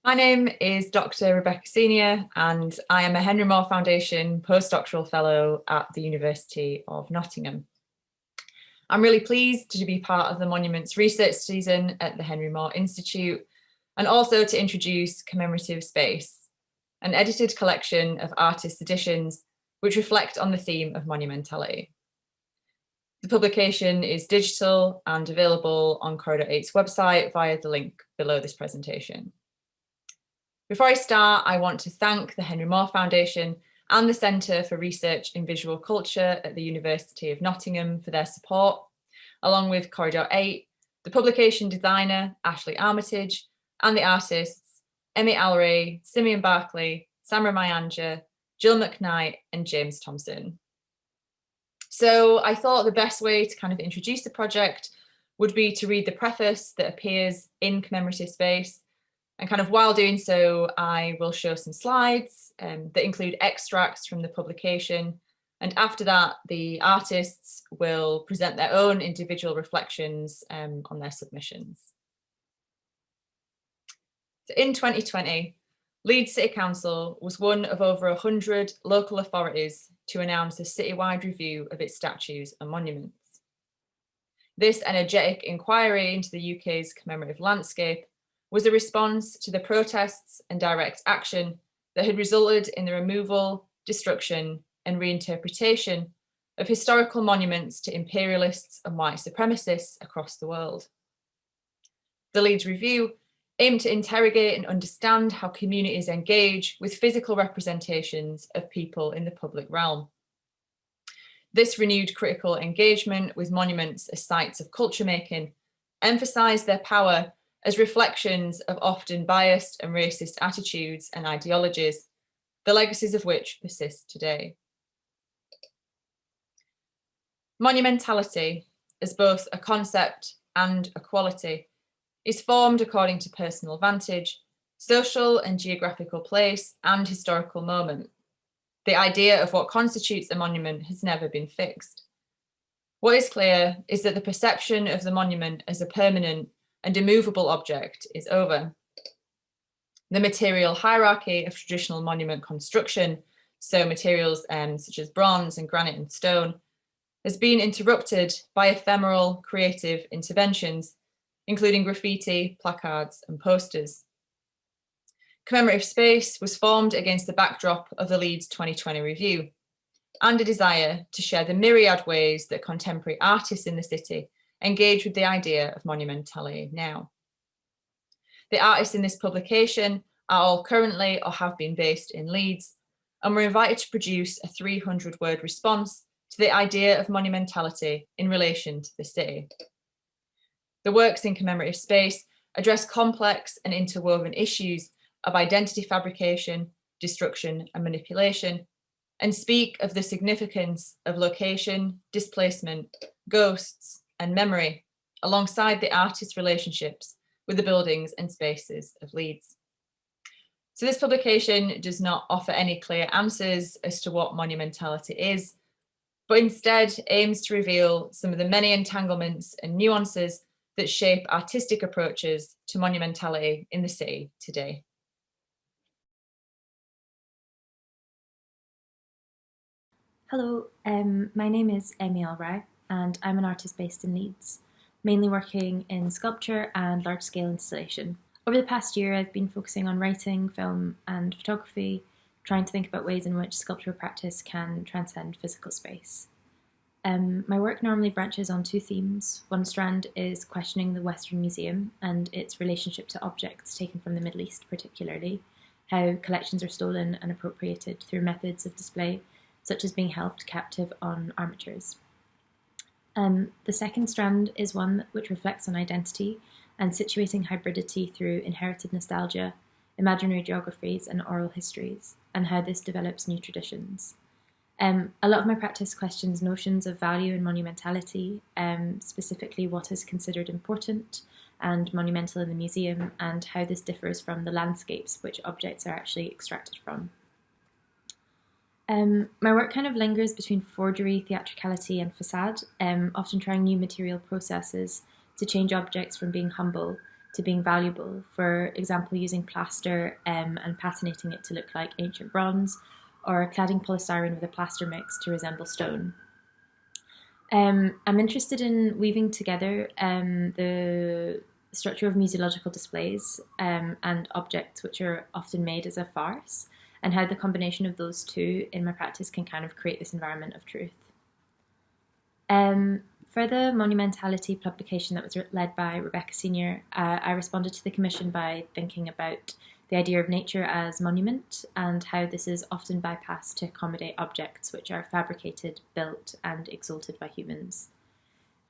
My name is Dr. Rebecca Senior, and I am a Henry Moore Foundation postdoctoral fellow at the University of Nottingham. I'm really pleased to be part of the Monuments research season at the Henry Moore Institute, and also to introduce Commemorative Space, an edited collection of artists' editions which reflect on the theme of monumentality. The publication is digital and available on Corridor 8's website via the link below this presentation. Before I start, I want to thank the Henry Moore Foundation and the Centre for Research in Visual Culture at the University of Nottingham for their support, along with Corridor 8, the publication designer, Ashleigh Armitage, and the artists, Emii Alrai, Simeon Barclay, Samra Mayanja, Jill McKnight and James Thompson. So I thought the best way to kind of introduce the project would be to read the preface that appears in Commemorative Space. And kind of while doing so, I will show some slides that include extracts from the publication. And after that, the artists will present their own individual reflections on their submissions. So in 2020, Leeds City Council was one of over 100 local authorities to announce a citywide review of its statues and monuments. This energetic inquiry into the UK's commemorative landscape was a response to the protests and direct action that had resulted in the removal, destruction, and reinterpretation of historical monuments to imperialists and white supremacists across the world. The Leeds Review aimed to interrogate and understand how communities engage with physical representations of people in the public realm. This renewed critical engagement with monuments as sites of culture making emphasised their power as reflections of often biased and racist attitudes and ideologies, the legacies of which persist today. Monumentality, as both a concept and a quality, is formed according to personal vantage, social and geographical place, and historical moment. The idea of what constitutes a monument has never been fixed. What is clear is that the perception of the monument as a permanent and immovable object is over. The material hierarchy of traditional monument construction, so materials such as bronze and granite and stone, has been interrupted by ephemeral creative interventions, including graffiti, placards, and posters. Commemorative Space was formed against the backdrop of the Leeds 2020 review and a desire to share the myriad ways that contemporary artists in the city engage with the idea of monumentality now. The artists in this publication are all currently or have been based in Leeds, and were invited to produce a 300-word response to the idea of monumentality in relation to the city. The works in Commemorative Space address complex and interwoven issues of identity fabrication, destruction, and manipulation, and speak of the significance of location, displacement, ghosts, and memory, alongside the artist's relationships with the buildings and spaces of Leeds. So this publication does not offer any clear answers as to what monumentality is, but instead aims to reveal some of the many entanglements and nuances that shape artistic approaches to monumentality in the city today. Hello, my name is Emii Alrai, and I'm an artist based in Leeds, mainly working in sculpture and large-scale installation. Over the past year, I've been focusing on writing, film, and photography, trying to think about ways in which sculptural practice can transcend physical space. My work normally branches on two themes. One strand is questioning the Western Museum and its relationship to objects taken from the Middle East particularly, how collections are stolen and appropriated through methods of display, such as being held captive on armatures. The second strand is one which reflects on identity and situating hybridity through inherited nostalgia, imaginary geographies, and oral histories, and how this develops new traditions. A lot of my practice questions notions of value and monumentality, specifically what is considered important and monumental in the museum, and how this differs from the landscapes which objects are actually extracted from. My work kind of lingers between forgery, theatricality, and facade, often trying new material processes to change objects from being humble to being valuable, for example, using plaster and patinating it to look like ancient bronze, or cladding polystyrene with a plaster mix to resemble stone. I'm interested in weaving together the structure of museological displays and objects which are often made as a farce, and how the combination of those two in my practice can kind of create this environment of truth. For the Monumentality publication that was led by Rebecca Senior, I responded to the commission by thinking about the idea of nature as monument and how this is often bypassed to accommodate objects which are fabricated, built, and exalted by humans.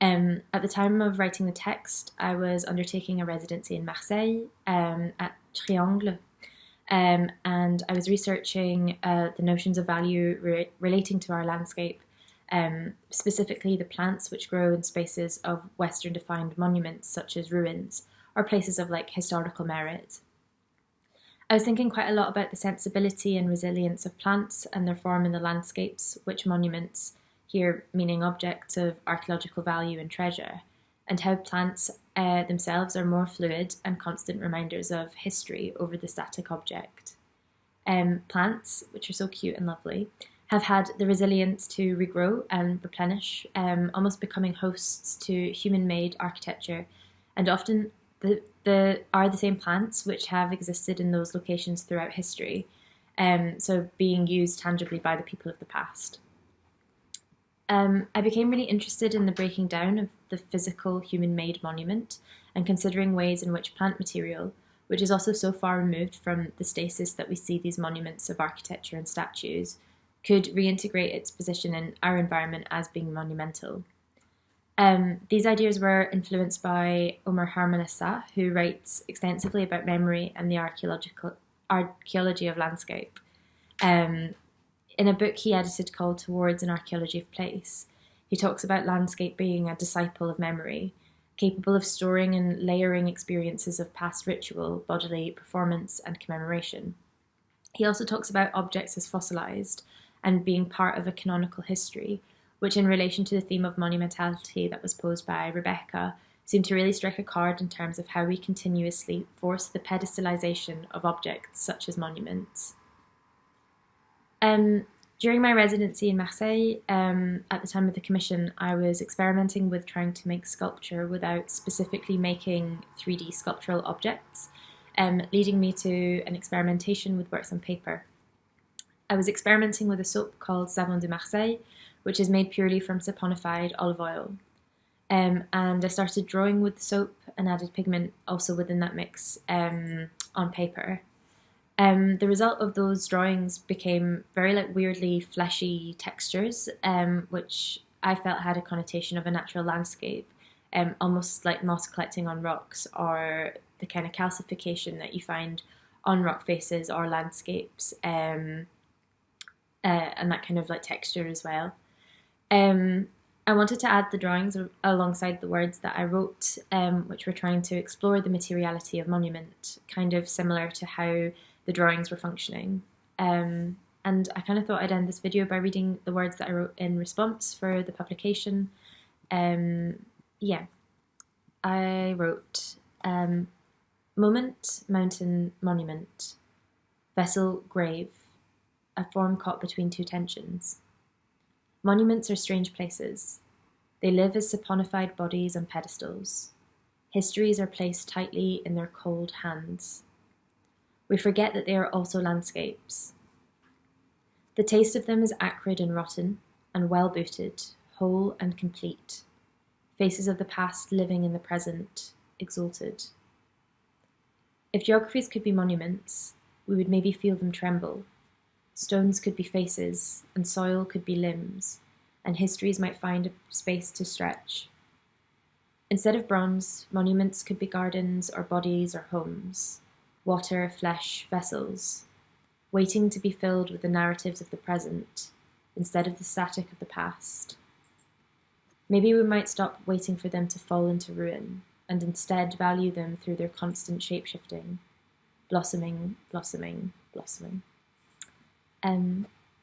At the time of writing the text, I was undertaking a residency in Marseille at Triangle, and I was researching the notions of value relating to our landscape, specifically the plants which grow in spaces of Western defined monuments such as ruins or places of like historical merit. I was thinking quite a lot about the sensibility and resilience of plants and their form in the landscapes which monuments, here meaning objects of archaeological value and treasure, and how plants themselves are more fluid and constant reminders of history over the static object. Plants, which are so cute and lovely, have had the resilience to regrow and replenish, almost becoming hosts to human-made architecture, and often are the same plants which have existed in those locations throughout history, so being used tangibly by the people of the past. I became really interested in the breaking down of the physical human-made monument and considering ways in which plant material, which is also so far removed from the stasis that we see these monuments of architecture and statues, could reintegrate its position in our environment as being monumental. These ideas were influenced by Omar Harmanassa, who writes extensively about memory and the archaeology of landscape. In a book he edited called Towards an Archaeology of Place, he talks about landscape being a disciple of memory, capable of storing and layering experiences of past ritual, bodily performance, and commemoration. He also talks about objects as fossilized and being part of a canonical history, which in relation to the theme of monumentality that was posed by Rebecca, seemed to really strike a chord in terms of how we continuously force the pedestalization of objects such as monuments. During my residency in Marseille, at the time of the commission, I was experimenting with trying to make sculpture without specifically making 3D sculptural objects, leading me to an experimentation with works on paper. I was experimenting with a soap called Savon de Marseille, which is made purely from saponified olive oil. And I started drawing with the soap and added pigment also within that mix on paper. The result of those drawings became very weirdly fleshy textures, which I felt had a connotation of a natural landscape, almost like moss collecting on rocks, or the kind of calcification that you find on rock faces or landscapes, and that kind of texture as well. I wanted to add the drawings alongside the words that I wrote, which were trying to explore the materiality of monument, kind of similar to how the drawings were functioning. And I kind of thought I'd end this video by reading the words that I wrote in response for the publication. I wrote moment, mountain, monument, vessel, grave, a form caught between two tensions. Monuments are strange places. They live as saponified bodies on pedestals. Histories are placed tightly in their cold hands. We forget that they are also landscapes. The taste of them is acrid and rotten, and well-booted, whole and complete. Faces of the past living in the present, exalted. If geographies could be monuments, we would maybe feel them tremble. Stones could be faces, and soil could be limbs, and histories might find a space to stretch. Instead of bronze, monuments could be gardens or bodies or homes, water, flesh, vessels, waiting to be filled with the narratives of the present, instead of the static of the past. Maybe we might stop waiting for them to fall into ruin, and instead value them through their constant shape-shifting, blossoming, blossoming, blossoming.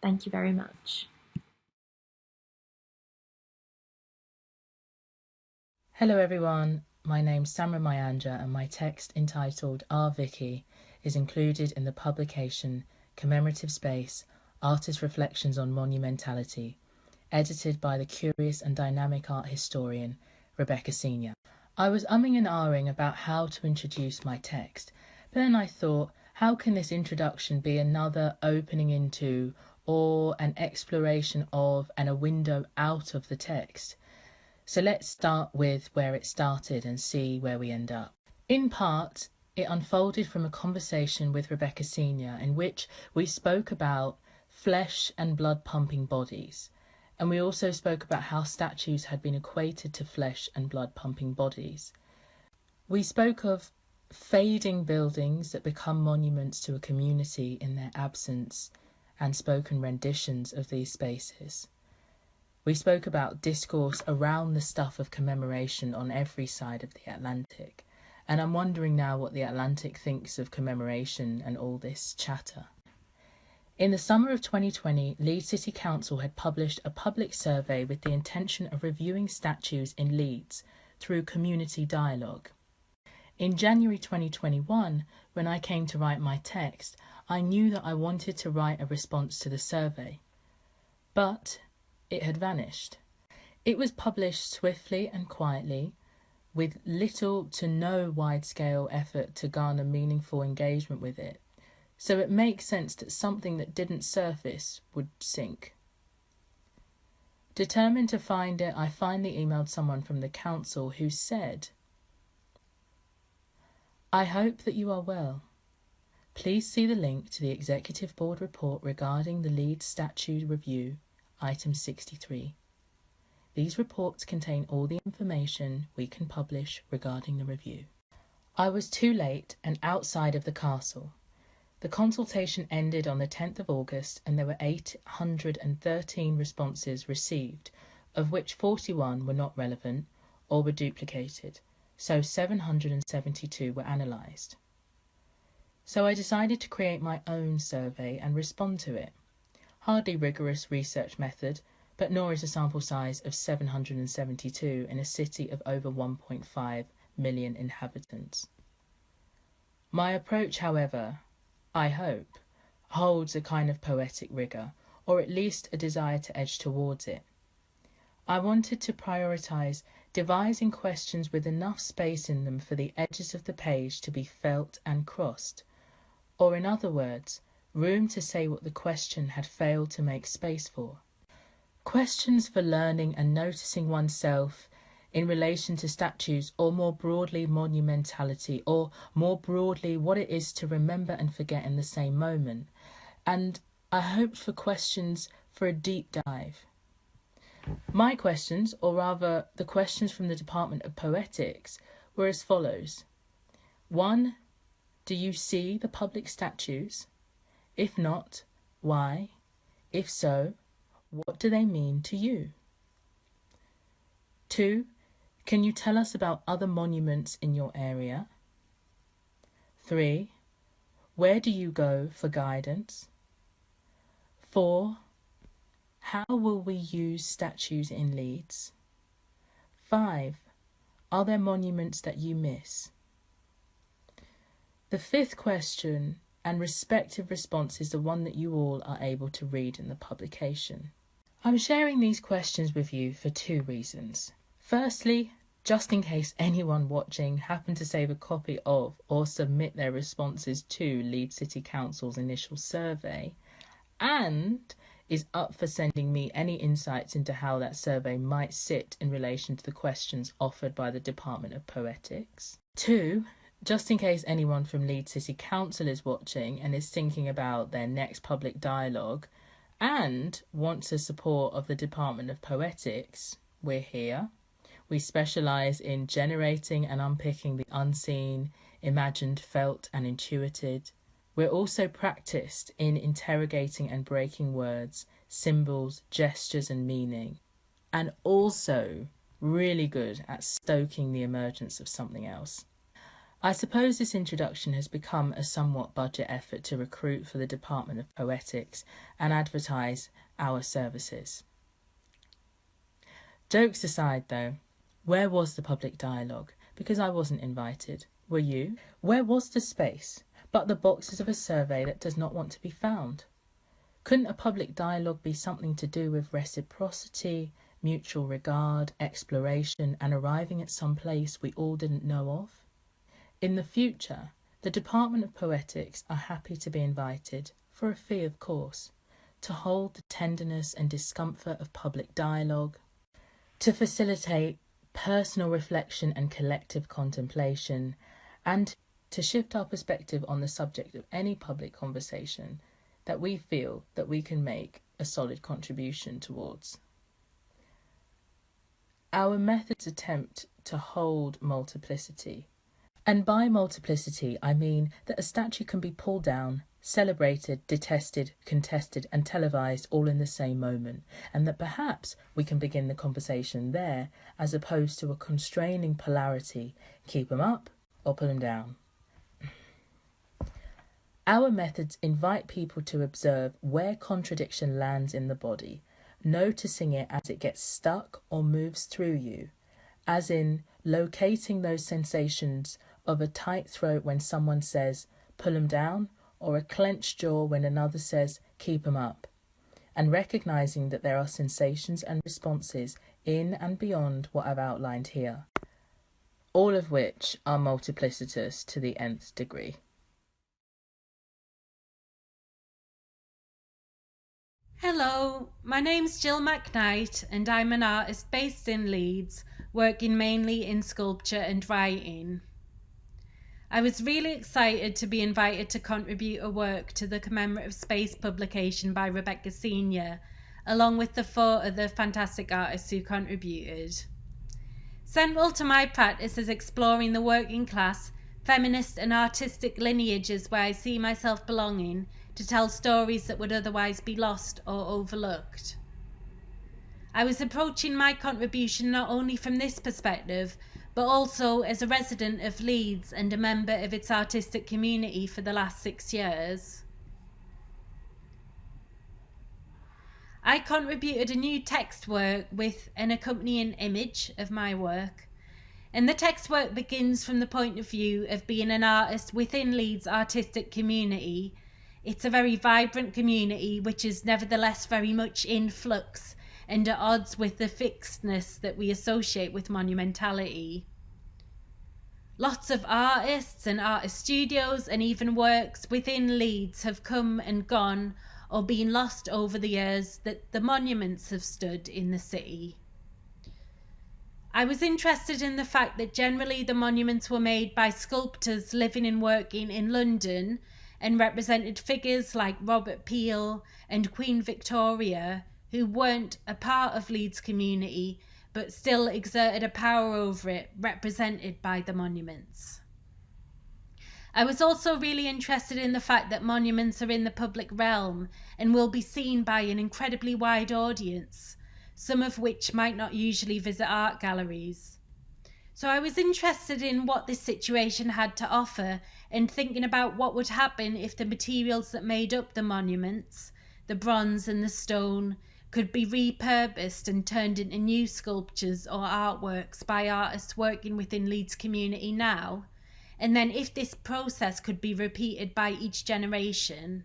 Thank you very much. Hello everyone, my name's Samra Mayanja and my text entitled Our Vicky is included in the publication Commemorative Space, Artist Reflections on Monumentality, edited by the curious and dynamic art historian Rebecca Senior. I was umming and ahhing about how to introduce my text, but then I thought, how can this introduction be another opening into or an exploration of and a window out of the text? So let's start with where it started and see where we end up. In part, it unfolded from a conversation with Rebecca Senior in which we spoke about flesh and blood pumping bodies. And we also spoke about how statues had been equated to flesh and blood pumping bodies. We spoke of fading buildings that become monuments to a community in their absence and spoken renditions of these spaces. We spoke about discourse around the stuff of commemoration on every side of the Atlantic, and I'm wondering now what the Atlantic thinks of commemoration and all this chatter. In the summer of 2020, Leeds City Council had published a public survey with the intention of reviewing statues in Leeds through community dialogue. In January 2021, when I came to write my text, I knew that I wanted to write a response to the survey. But it had vanished. It was published swiftly and quietly, with little to no wide-scale effort to garner meaningful engagement with it. So it makes sense that something that didn't surface would sink. Determined to find it, I finally emailed someone from the council who said, "I hope that you are well. Please see the link to the Executive Board report regarding the Leeds Statue Review, Item 63. These reports contain all the information we can publish regarding the review." I was too late and outside of the castle. The consultation ended on the 10th of August and there were 813 responses received, of which 41 were not relevant or were duplicated, so 772 were analysed. So I decided to create my own survey and respond to it. Hardly rigorous research method, but nor is a sample size of 772 in a city of over 1.5 million inhabitants. My approach, however, I hope, holds a kind of poetic rigour, or at least a desire to edge towards it. I wanted to prioritise devising questions with enough space in them for the edges of the page to be felt and crossed, or in other words, room to say what the question had failed to make space for. Questions for learning and noticing oneself in relation to statues, or more broadly monumentality, or more broadly what it is to remember and forget in the same moment. And I hoped for questions for a deep dive. My questions, or rather the questions from the Department of Poetics, were as follows. 1. Do you see the public statues? If not, why? If so, what do they mean to you? 2. Can you tell us about other monuments in your area? 3. Where do you go for guidance? 4. How will we use statues in Leeds? 5. Are there monuments that you miss? The 5th question and respective response is the one that you all are able to read in the publication. I'm sharing these questions with you for 2 reasons. Firstly, just in case anyone watching happened to save a copy of or submit their responses to Leeds City Council's initial survey, and is up for sending me any insights into how that survey might sit in relation to the questions offered by the Department of Poetics. 2, just in case anyone from Leeds City Council is watching and is thinking about their next public dialogue and wants the support of the Department of Poetics, we're here. We specialise in generating and unpicking the unseen, imagined, felt and intuited. We're also practised in interrogating and breaking words, symbols, gestures and meaning, and also really good at stoking the emergence of something else. I suppose this introduction has become a somewhat budget effort to recruit for the Department of Poetics and advertise our services. Jokes aside though, where was the public dialogue? because I wasn't invited. Were you? Where was the space but the boxes of a survey that does not want to be found? Couldn't a public dialogue be something to do with reciprocity, mutual regard, exploration, and arriving at some place we all didn't know of? In the future, the Department of Poetics are happy to be invited, for a fee of course, to hold the tenderness and discomfort of public dialogue, to facilitate personal reflection and collective contemplation, and to shift our perspective on the subject of any public conversation that we feel that we can make a solid contribution towards. Our methods attempt to hold multiplicity. And by multiplicity, I mean that a statue can be pulled down, celebrated, detested, contested, and televised all in the same moment, and that perhaps we can begin the conversation there, as opposed to a constraining polarity, keep 'em up or pull 'em down. Our methods invite people to observe where contradiction lands in the body, noticing it as it gets stuck or moves through you, as in locating those sensations of a tight throat when someone says, pull 'em down, or a clenched jaw when another says, keep 'em up, and recognising that there are sensations and responses in and beyond what I've outlined here, all of which are multiplicitous to the nth degree. Hello, my name's Jill McKnight and I'm an artist based in Leeds, working mainly in sculpture and writing. I was really excited to be invited to contribute a work to the Commemorative Space publication by Rebecca Senior, along with the 4 other fantastic artists who contributed. Central to my practice is exploring the working class, feminist and artistic lineages where I see myself belonging, to tell stories that would otherwise be lost or overlooked. I was approaching my contribution not only from this perspective, but also as a resident of Leeds and a member of its artistic community for the last 6 years. I contributed a new text work with an accompanying image of my work, and the text work begins from the point of view of being an artist within Leeds' artistic community. It's a very vibrant community which is nevertheless very much in flux and at odds with the fixedness that we associate with monumentality. Lots of artists and artist studios and even works within Leeds have come and gone or been lost over the years that the monuments have stood in the city. I was interested in the fact that generally the monuments were made by sculptors living and working in London and represented figures like Robert Peel and Queen Victoria, who weren't a part of Leeds' community but still exerted a power over it, represented by the monuments. I was also really interested in the fact that monuments are in the public realm and will be seen by an incredibly wide audience, some of which might not usually visit art galleries. So I was interested in what this situation had to offer and thinking about what would happen if the materials that made up the monuments, the bronze and the stone, could be repurposed and turned into new sculptures or artworks by artists working within Leeds community now, and then if this process could be repeated by each generation.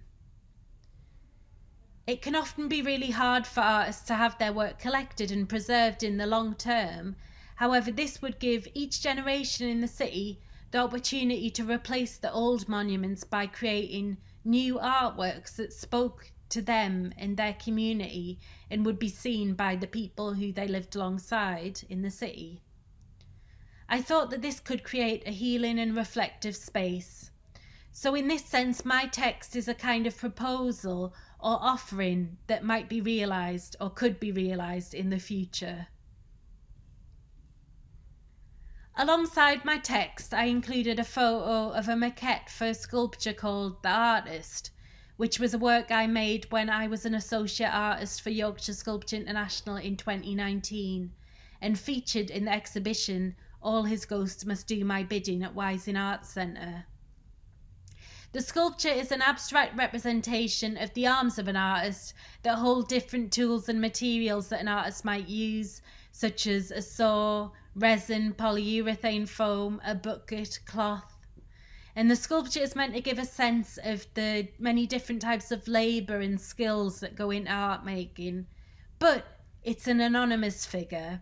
It can often be really hard for artists to have their work collected and preserved in the long term. However, this would give each generation in the city the opportunity to replace the old monuments by creating new artworks that spoke to them and their community and would be seen by the people who they lived alongside in the city. I thought that this could create a healing and reflective space. So in this sense, my text is a kind of proposal or offering that might be realised or could be realised in the future. Alongside my text, I included a photo of a maquette for a sculpture called The Artist, which was a work I made when I was an associate artist for Yorkshire Sculpture International in 2019 and featured in the exhibition All His Ghosts Must Do My Bidding at Wising Arts Centre. The sculpture is an abstract representation of the arms of an artist that hold different tools and materials that an artist might use, such as a saw, resin, polyurethane foam, a bucket, cloth. And the sculpture is meant to give a sense of the many different types of labour and skills that go into art making. But it's an anonymous figure.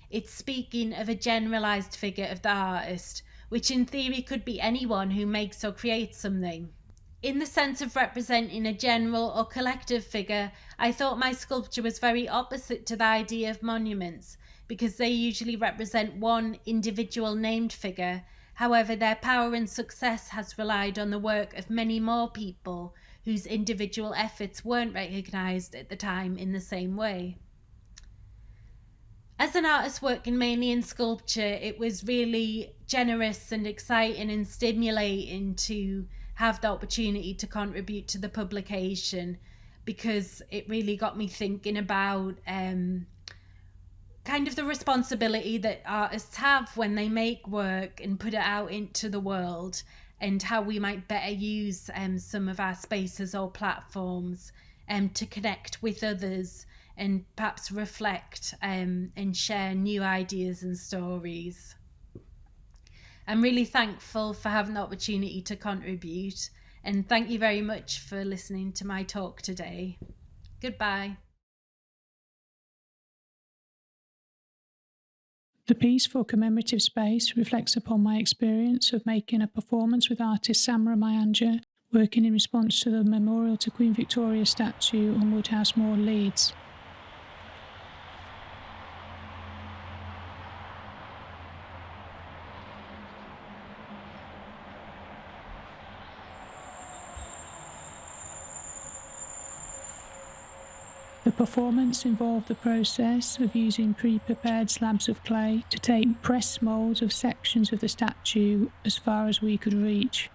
It's speaking of a generalised figure of the artist, which in theory could be anyone who makes or creates something. In the sense of representing a general or collective figure, I thought my sculpture was very opposite to the idea of monuments, because they usually represent one individual named figure. However, their power and success has relied on the work of many more people whose individual efforts weren't recognised at the time in the same way. As an artist working mainly in sculpture, it was really generous and exciting and stimulating to have the opportunity to contribute to the publication, because it really got me thinking about kind of the responsibility that artists have when they make work and put it out into the world, and how we might better use some of our spaces or platforms to connect with others and perhaps reflect and share new ideas and stories. I'm really thankful for having the opportunity to contribute, and thank you very much for listening to my talk today. Goodbye. The piece for Commemorative Space reflects upon my experience of making a performance with artist Samra Mayanja, working in response to the memorial to Queen Victoria statue on Woodhouse Moor, Leeds. The performance involved the process of using pre-prepared slabs of clay to take press moulds of sections of the statue as far as we could reach.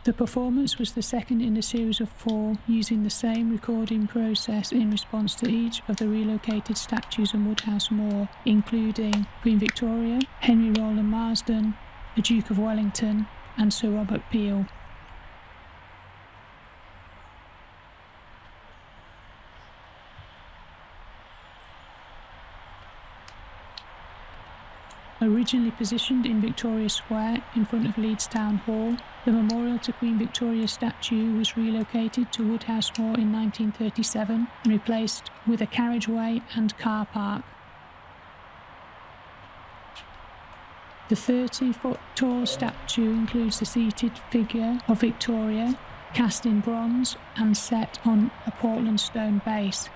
The performance was the second in a series of 4 using the same recording process in response to each of the relocated statues on Woodhouse Moor, including Queen Victoria, Henry Roland Marsden, the Duke of Wellington and Sir Robert Peel. Originally positioned in Victoria Square in front of Leeds Town Hall, the memorial to Queen Victoria statue was relocated to Woodhouse Moor in 1937 and replaced with a carriageway and car park. The 30-foot tall statue includes the seated figure of Victoria, cast in bronze and set on a Portland stone base.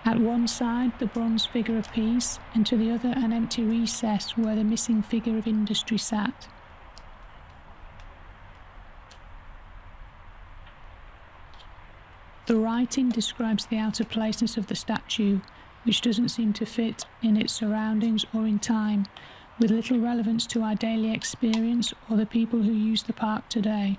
At one side, the bronze figure of peace, and to the other, an empty recess where the missing figure of industry sat. The writing describes the out of placeness of the statue, which doesn't seem to fit in its surroundings or in time, with little relevance to our daily experience or the people who use the park today.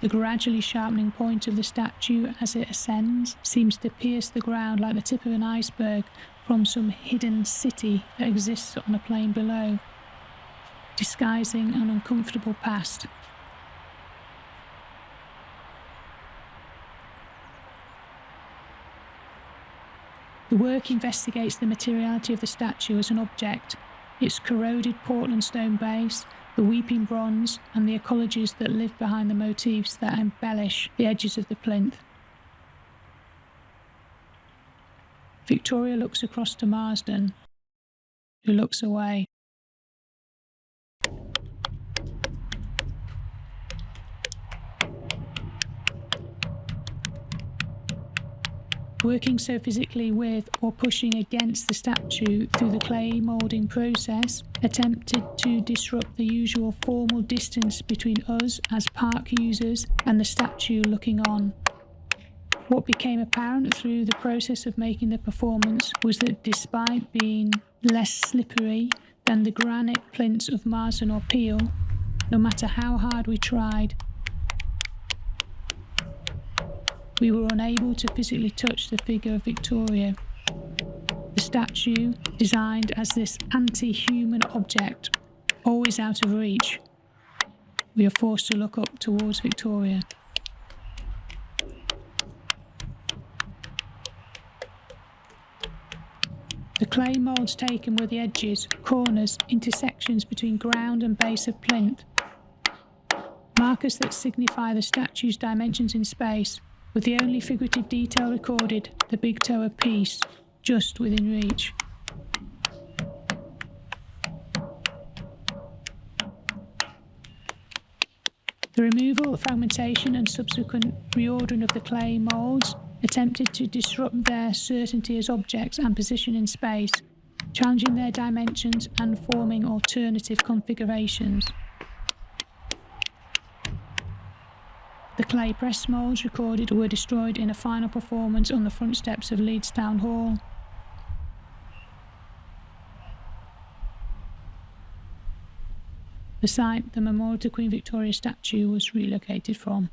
The gradually sharpening point of the statue as it ascends seems to pierce the ground like the tip of an iceberg from some hidden city that exists on a plain below, disguising an uncomfortable past. The work investigates the materiality of the statue as an object, its corroded Portland stone base, the weeping bronze and the ecologies that live behind the motifs that embellish the edges of the plinth. Victoria looks across to Marsden, who looks away. Working so physically with or pushing against the statue through the clay moulding process attempted to disrupt the usual formal distance between us as park users and the statue looking on. What became apparent through the process of making the performance was that despite being less slippery than the granite plinths of Marsden or Peel, no matter how hard we tried, we were unable to physically touch the figure of Victoria. The statue, designed as this anti-human object, always out of reach. We are forced to look up towards Victoria. The clay moulds taken were the edges, corners, intersections between ground and base of plinth. Markers that signify the statue's dimensions in space, with the only figurative detail recorded, the big toe of peace, just within reach. The removal, fragmentation and subsequent reordering of the clay moulds attempted to disrupt their certainty as objects and position in space, challenging their dimensions and forming alternative configurations. The clay press moulds recorded were destroyed in a final performance on the front steps of Leeds Town Hall. The site the Memorial to Queen Victoria statue was relocated from.